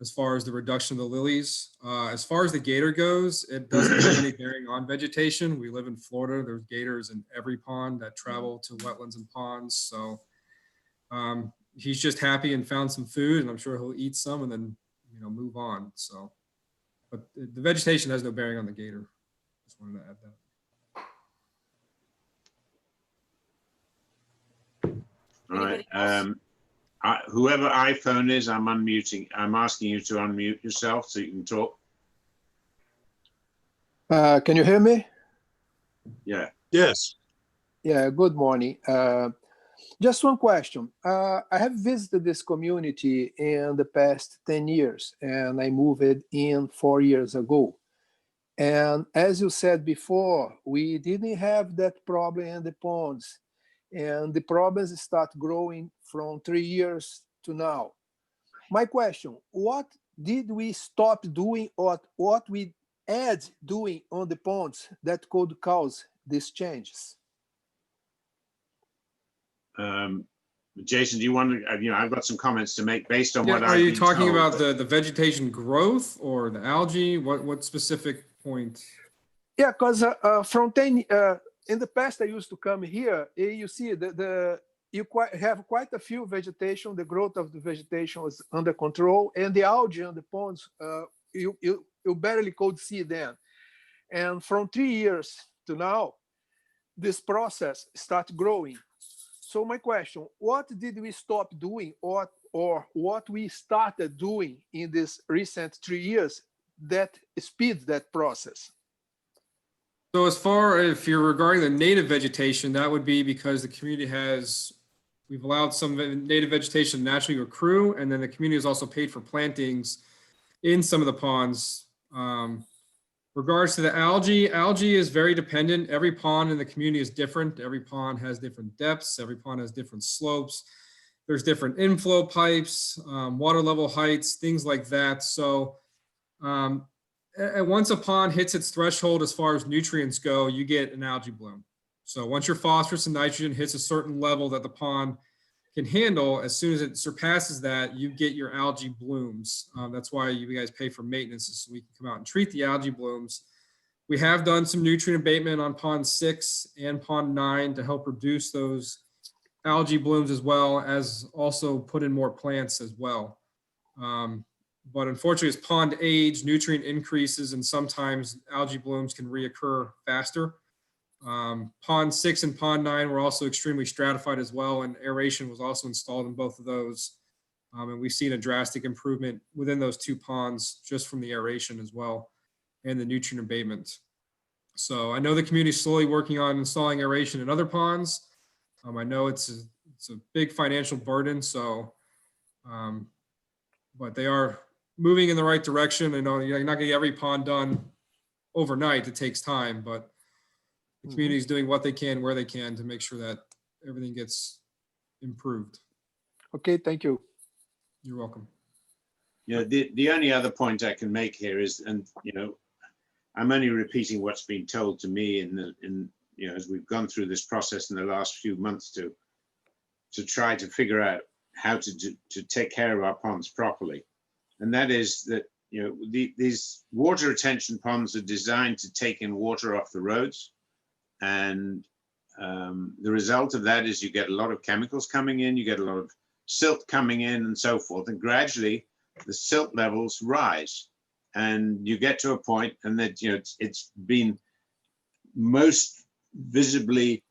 As far as the reduction of the lilies, as far as the gator goes, it doesn't have any bearing on vegetation. We live in Florida. There's gators in every pond that travel to wetlands and ponds. So he's just happy and found some food, and I'm sure he'll eat some and then move on. So, but the vegetation has no bearing on the gator. Just wanted to add that. All right. Anybody else? Whoever iPhone is, I'm unmuting. I'm asking you to unmute yourself so you can talk. Can you hear me? Yeah. Yes. Yeah, good morning. Just one question. I have visited this community in the past 10 years, and I moved in 4 years ago. And as you said before, we didn't have that problem in the ponds, and the problems start growing from 3 years to now. My question, what did we stop doing or what we add doing on the ponds that could cause these changes? Jason, do you want to, I've got some comments to make based on Yeah, what are I've you been talking told, about but- the vegetation growth or the algae? What specific point? Yeah, because from 10 in the past I used to come here. You see you have quite a few vegetation. The growth of the vegetation was under control, and the algae on the ponds you barely could see them. And from 3 years to now, this process start growing. So my question: what did we stop doing, or what we started doing in this recent 3 years that speeds that process? So as far if you're regarding the native vegetation, that would be because the community we've allowed some native vegetation to naturally accrue, and then the community has also paid for plantings in some of the ponds. Regards to the algae is very dependent. Every pond in the community is different. Every pond has different depths. Every pond has different slopes. There's different inflow pipes, water level heights, things like that. So once a pond hits its threshold as far as nutrients go, you get an algae bloom. So once your phosphorus and nitrogen hits a certain level that the pond can handle, as soon as it surpasses that, you get your algae blooms. That's why you guys pay for maintenance, so we can come out and treat the algae blooms. We have done some nutrient abatement on pond 6 and pond 9 to help reduce those algae blooms, as well as also put in more plants as well. But unfortunately, as pond age, nutrient increases, and sometimes algae blooms can reoccur faster. Pond 6 and pond 9 were also extremely stratified as well, and aeration was also installed in both of those. And we've seen a drastic improvement within those 2 ponds just from the aeration as well and the nutrient abatement. So I know the community is slowly working on installing aeration in other ponds. I know it's a big financial burden, so but they are moving in the right direction. I know you're not going to get every pond done overnight. It takes time, but the Mhm. community is doing what they can, where they can to make sure that everything gets improved. Okay, thank you. You're welcome. The only other point I can make here is, and I'm only repeating what's been told to me as we've gone through this process in the last few months to try to figure out how to take care of our ponds properly. And that is that, these water retention ponds are designed to take in water off the roads. And the result of that is you get a lot of chemicals coming in, you get a lot of silt coming in and so forth. And gradually the silt levels rise. And you get to a point, and that it's been most visibly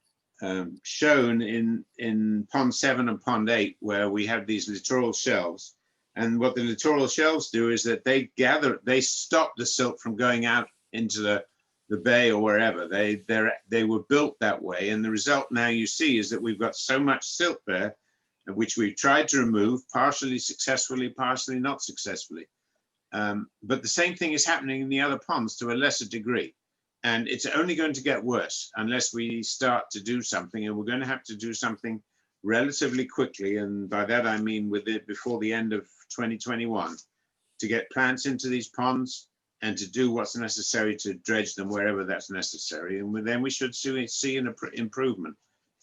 shown in Pond 7 and Pond 8, where we have these littoral shelves. And what the littoral shelves do is that they stop the silt from going out into the bay or wherever. They were built that way, and the result now you see is that we've got so much silt there, which we've tried to remove, partially successfully, partially not successfully. But the same thing is happening in the other ponds to a lesser degree. And it's only going to get worse unless we start to do something, and we're going to have to do something relatively quickly. And by that, I mean before the end of 2021, to get plants into these ponds and to do what's necessary to dredge them wherever that's necessary. And then we should see an improvement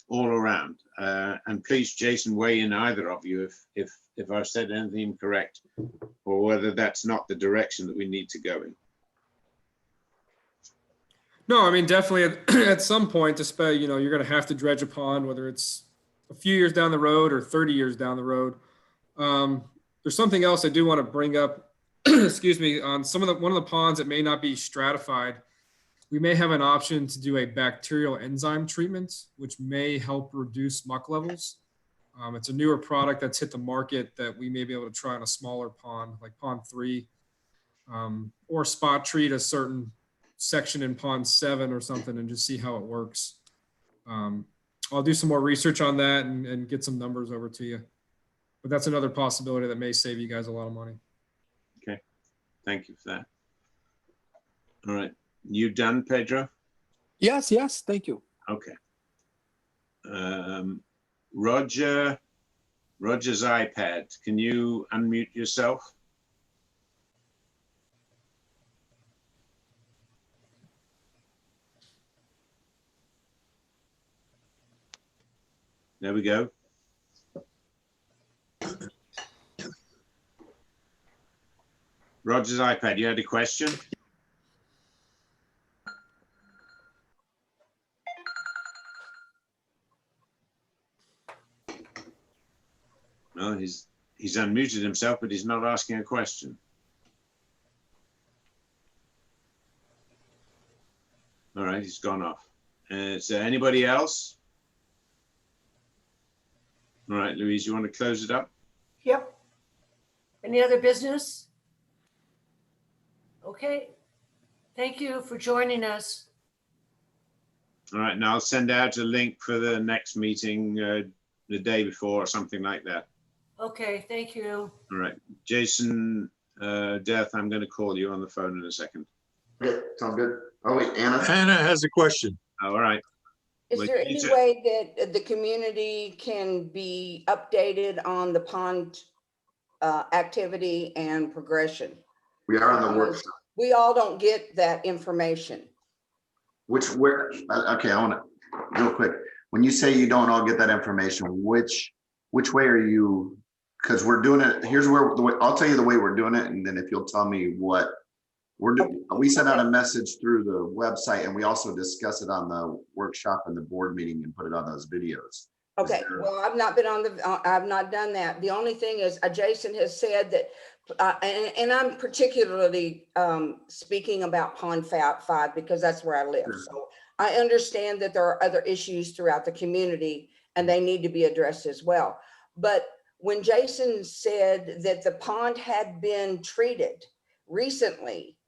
all around. And please, Jason, weigh in, either of you, if I've said anything incorrect, or whether that's not the direction that we need to go in. No, I mean, definitely at some point, you're going to have to dredge a pond, whether it's a few years down the road or 30 years down the road. There's something else I do want to bring up, excuse me, on one of the ponds that may not be stratified. We may have an option to do a bacterial enzyme treatment, which may help reduce muck levels. It's a newer product that's hit the market that we may be able to try on a smaller pond, like Pond 3, or spot treat a certain section in Pond 7 or something and just see how it works. I'll do some more research on that and get some numbers over to you. But that's another possibility that may save you guys a lot of money. Okay, thank you for that. All right, you done, Pedro? Yes, thank you. Okay. Roger's iPad, can you unmute yourself? There we go. Roger's iPad, you had a question? No, he's unmuted himself, but he's not asking a question. All right, he's gone off. Is there anybody else? All right, Louise, you want to close it up? Yep. Any other business? Okay. Thank you for joining us. All right, now I'll send out a link for the next meeting the day before or something like that. Okay, thank you. All right, Jason, Death, I'm going to call you on the phone in a second. Okay, sounds good. Oh, wait, Anna? Hannah has a question. All right. Is Like there you any said- way that the community can be updated on the pond activity and progression? We are on the workshop. We all don't get that information. Okay, I want to, real quick, when you say you don't all get that information, which way are you? Because we're doing it, here's where, I'll tell you the way we're doing it, and then if you'll tell me what we're doing. We sent out a message through the website, and we also discuss it on the workshop and the board meeting and put it on those videos. Okay, well, I've not been on I've not done that. The only thing is, Jason has said that, and I'm particularly speaking about Pond 5 because that's where I live. So I understand that there are other issues throughout the community and they need to be addressed as well. But when Jason said that the pond had been treated recently,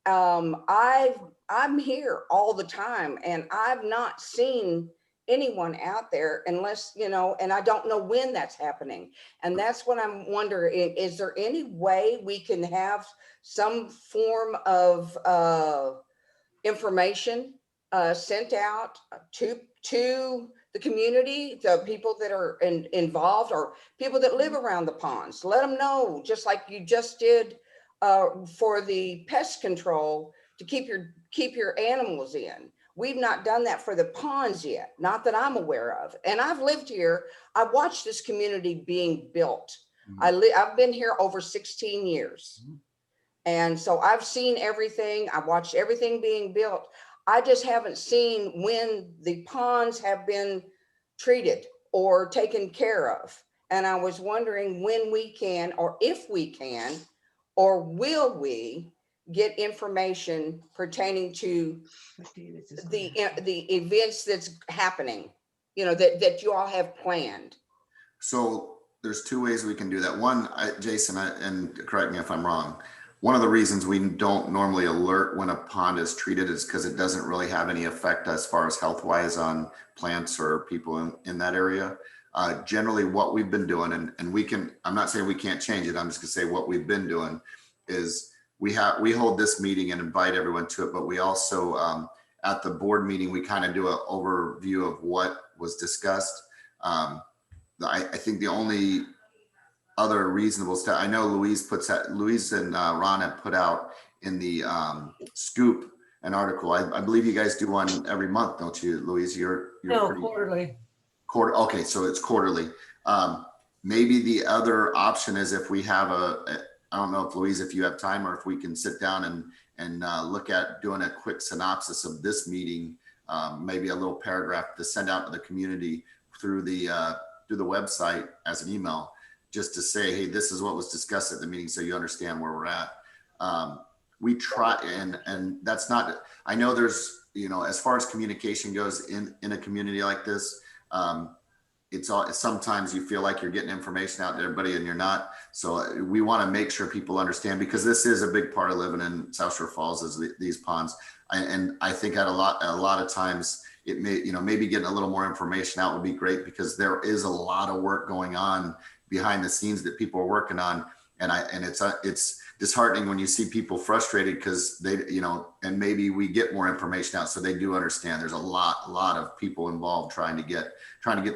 I'm here all the time and I've not seen anyone out there unless, and I don't know when that's happening. And that's what I'm wondering, is there any way we can have some form of information sent out to the community, the people that are involved or people that live around the ponds. Let them know, just like you just did for the pest control, to keep your animals in. We've not done that for the ponds yet, not that I'm aware of. And I've lived here. I've watched this community being built. I've been here over 16 years. And so I've seen everything. I've watched everything being built. I just haven't seen when the ponds have been treated or taken care of. And I was wondering when we can, or if we can, or will we get information pertaining to What day is this the one? events that's happening, that you all have planned. So there's two ways we can do that. One, Jason, and correct me if I'm wrong, one of the reasons we don't normally alert when a pond is treated is because it doesn't really have any effect as far as health wise on plants or people in that area. Generally what we've been doing, and I'm not saying we can't change it, I'm just gonna say what we've been doing is we hold this meeting and invite everyone to it, but we also, at the board meeting, we kind of do an overview of what was discussed. I think the only other reasonable step, I know Louise and Ron have put out in the Scoop an article. I believe you guys do one every month, don't you, Louise? You're No, pretty- quarterly. Okay, so it's quarterly. Maybe the other option is if we have I don't know if Louise, if you have time, or if we can sit down and look at doing a quick synopsis of this meeting, maybe a little paragraph to send out to the community through the website as an email, just to say, hey, this is what was discussed at the meeting, so you understand where we're at. We try, and that's not, I know there's, as far as communication goes in a community like this, sometimes you feel like you're getting information out to everybody and you're not. So we want to make sure people understand, because this is a big part of living in South Shore Falls, is these ponds. And I think at a lot of times it may, maybe getting a little more information out would be great, because there is a lot of work going on behind the scenes that people are working on. And it's disheartening when you see people frustrated because they, and maybe we get more information out so they do understand there's a lot of people involved trying to get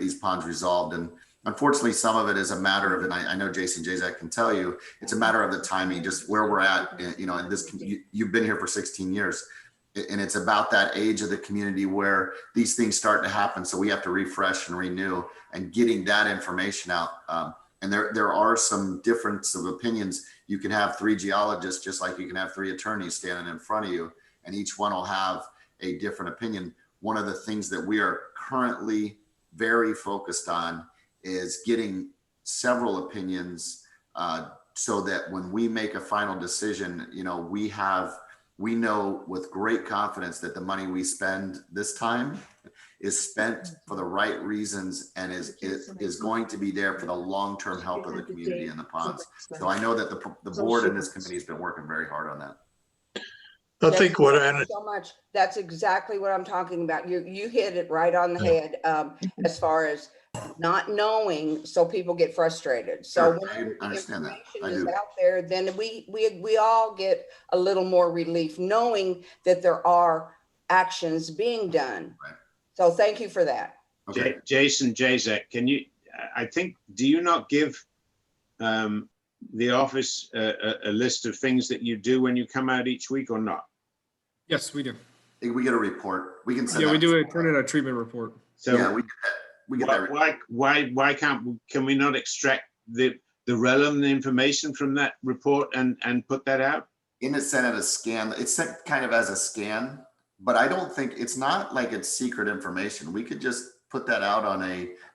these ponds resolved. And unfortunately, some of it is a matter of, and I know Jason Jazak can tell you, it's a matter of the timing, just where we're at, in this, you've been here for 16 years. And it's about that age of the community where these things start to happen. So we have to refresh and renew, and getting that information out. And there are some difference of opinions. You can have 3 geologists, just like you can have 3 attorneys standing in front of you, and each one will have a different opinion. One of the things that we are currently very focused on is getting several opinions, so that when we make a final decision, we know with great confidence that the money we spend this time is spent for the right reasons and is going to be there for the long-term health of the community and the ponds. So I know that the board and this committee has been working very hard on that. I think what Thank you so much. That's exactly what I'm talking about. You hit it right on the head, as far as not knowing, so people get frustrated. So Sure, when I understand that. information I is do. out there, then we all get a little more relief knowing that there are actions being done. Right. So thank you for that. Okay. Jason Jazek, do you not give the office a list of things that you do when you come out each week, or not? Yes, we do. We get a report. We can send Yeah, we that. do turn in a treatment report. So Yeah, we get that. We get that. why can we not extract the relevant information from that report and put that out? And it's sent as a scan. It's sent kind of as a scan, but I don't think it's not like it's secret information. We could just put that out on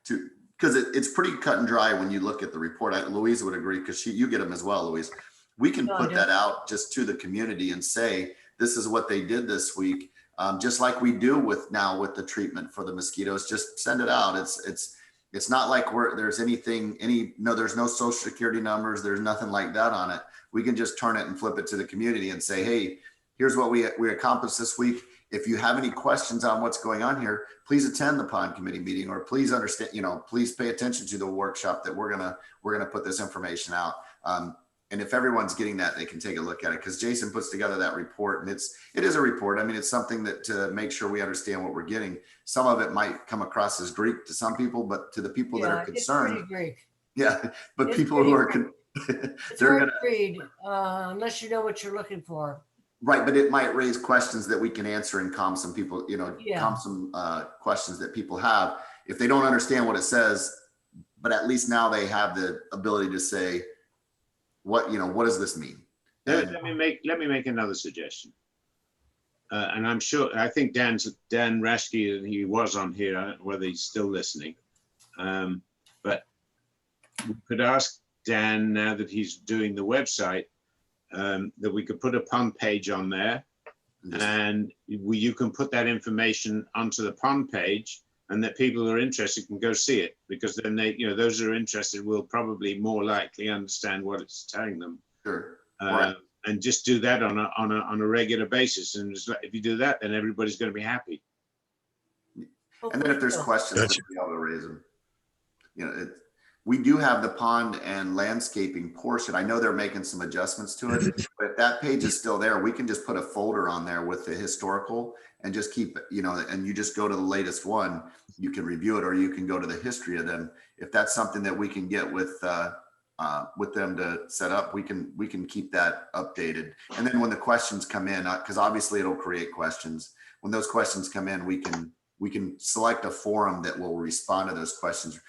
because it's pretty cut and dry when you look at the report. Louise would agree, because you get them as well, Louise. We can put that out just to the community and say, this is what they did this week. Just like we do with the treatment for the mosquitoes, just send it out. It's not like there's there's no social security numbers. There's nothing like that on it. We can just turn it and flip it to the community and say, hey, here's what we accomplished this week. If you have any questions on what's going on here, please attend the pond committee meeting, or please understand, please pay attention to the workshop that we're gonna put this information out. and if everyone's getting that, they can take a look at it, because Jason puts together that report, and it is a report. I mean, it's something that to make sure we understand what we're getting. Some of it might come across as Greek to some people, but to the people that are Yeah, it's concerned, pretty Greek. yeah, but It's people who pretty are, It's they're hard gonna, to read, unless you know what you're looking for. right, but it might raise questions that we can answer and calm some people, Yeah. calm some questions that people have. If they don't understand what it says, but at least now they have the ability to say, what does this mean? And- Let me make another suggestion. And I think Dan Raschke, he was on here, I don't know whether he's still listening. But we could ask Dan, now that he's doing the website, that we could put a pond page on there, and you can put that information onto the pond page, and that people who are interested can go see it, because then those who are interested will probably more likely understand what it's telling them. Sure. Right. And just do that on a regular basis. And if you do that, then everybody's going to be happy. And then if there's questions, Gotcha. we'll be able to raise them. We do have the pond and landscaping portion. I know they're making some adjustments to it, but if that page is still there, we can just put a folder on there with the historical and just keep, and you just go to the latest one, you can review it, or you can go to the history of them. If that's something that we can get with them to set up, we can keep that updated. And then when the questions come in, because obviously it'll create questions. When those questions come in, we can select a forum that will respond to those questions.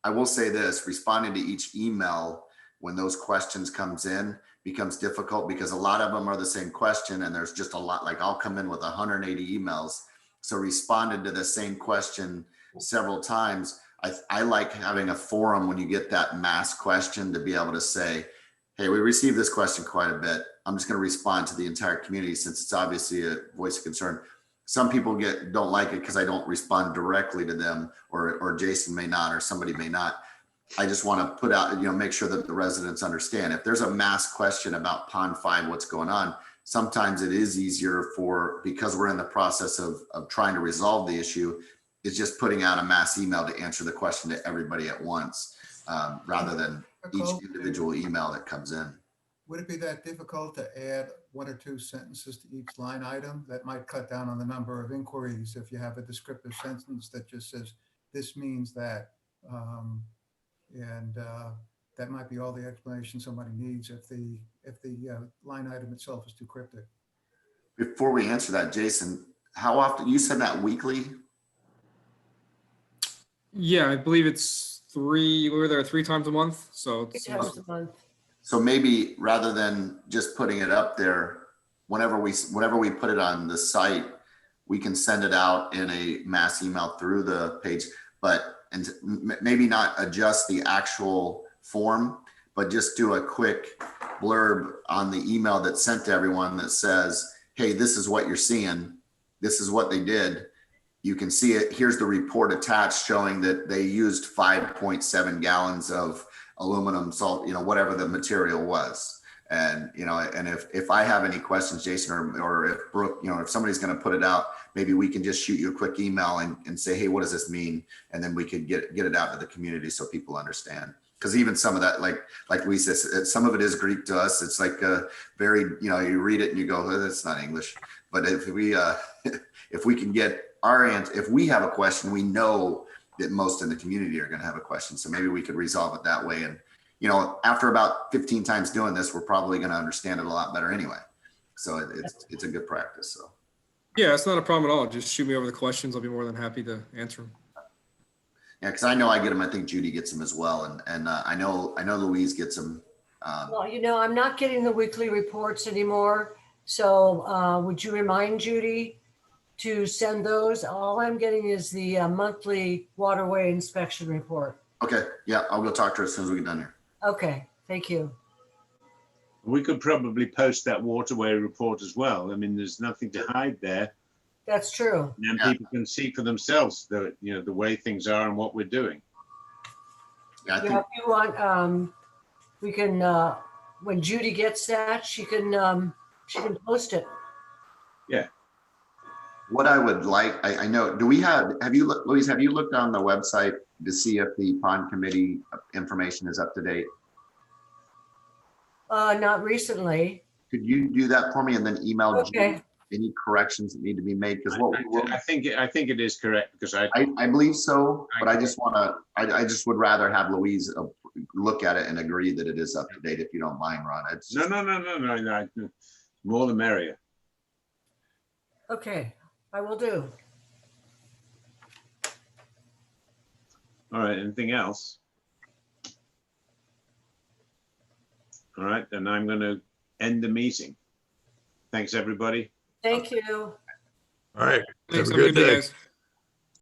I will say this, responding to each email when those questions comes in becomes difficult, because a lot of them are the same question, and there's just a lot, like I'll come in with 180 emails. So responded to the same question several times. I like having a forum when you get that mass question to be able to say, hey, we received this question quite a bit. I'm just going to respond to the entire community, since it's obviously a voice of concern. Some people don't like it because I don't respond directly to them, or Jason may not, or somebody may not. I just want to put out, make sure that the residents understand. If there's a mass question about Pond 5, what's going on, sometimes it is easier because we're in the process of trying to resolve the issue, is just putting out a mass email to answer the question to everybody at once, rather than each individual email that comes in. Would it be that difficult to add 1 or 2 sentences to each line item? That might cut down on the number of inquiries if you have a descriptive sentence that just says, this means that. That might be all the explanation somebody needs if the line item itself is too cryptic. Before we answer that, Jason, how often, you said that weekly? Yeah, I believe it's we're there 3 times a month. So it's, Times a month. So maybe rather than just putting it up there, whenever we put it on the site, we can send it out in a mass email through the page, and maybe not adjust the actual form, but just do a quick blurb on the email that's sent to everyone that says, hey, this is what you're seeing. This is what they did. You can see it. Here's the report attached showing that they used 5.7 gallons of aluminum salt, whatever the material was. And, and if I have any questions, Jason, or if Brooke, if somebody's going to put it out, maybe we can just shoot you a quick email and say, hey, what does this mean? And then we could get it out to the community so people understand. Because even some of that, like Luis says, some of it is Greek to us. It's like a very, you read it and you go, oh, that's not English. But if we can get our answer, if we have a question, we know that most in the community are going to have a question. So maybe we could resolve it that way. And, after about 15 times doing this, we're probably going to understand it a lot better anyway. So it's a good practice. So. yeah, it's not a problem at all. Just shoot me over the questions. I'll be more than happy to answer them. Yeah, because I know I get them. I think Judy gets them as well, and I know Louise gets them. Well, I'm not getting the weekly reports anymore. So would you remind Judy to send those? All I'm getting is the monthly waterway inspection report. Okay, yeah, I'll go talk to her as soon as we get done here. Okay, thank you. We could probably post that waterway report as well. I mean, there's nothing to hide there. That's true. And Yeah. people can see for themselves the way things are and what we're doing. Yeah, I think Yeah, if you want, we can, when Judy gets that, she can post it. what I would like, I know, Louise, have you looked on the website to see if the pond committee information is up to date? Not recently. Could you do that for me and then email Okay. Judy any corrections that need to be made? Because what we will, I think it is correct because I believe so, but I just want to, I just would rather have Louise look at it and agree that it is up to date, if you don't mind, Ron. It's no, just- no. More the merrier. Okay, I will do. All right, anything else? All right, then I'm going to end the meeting. Thanks, everybody. Thank you. All right. Thanks. Have a good day. Guys.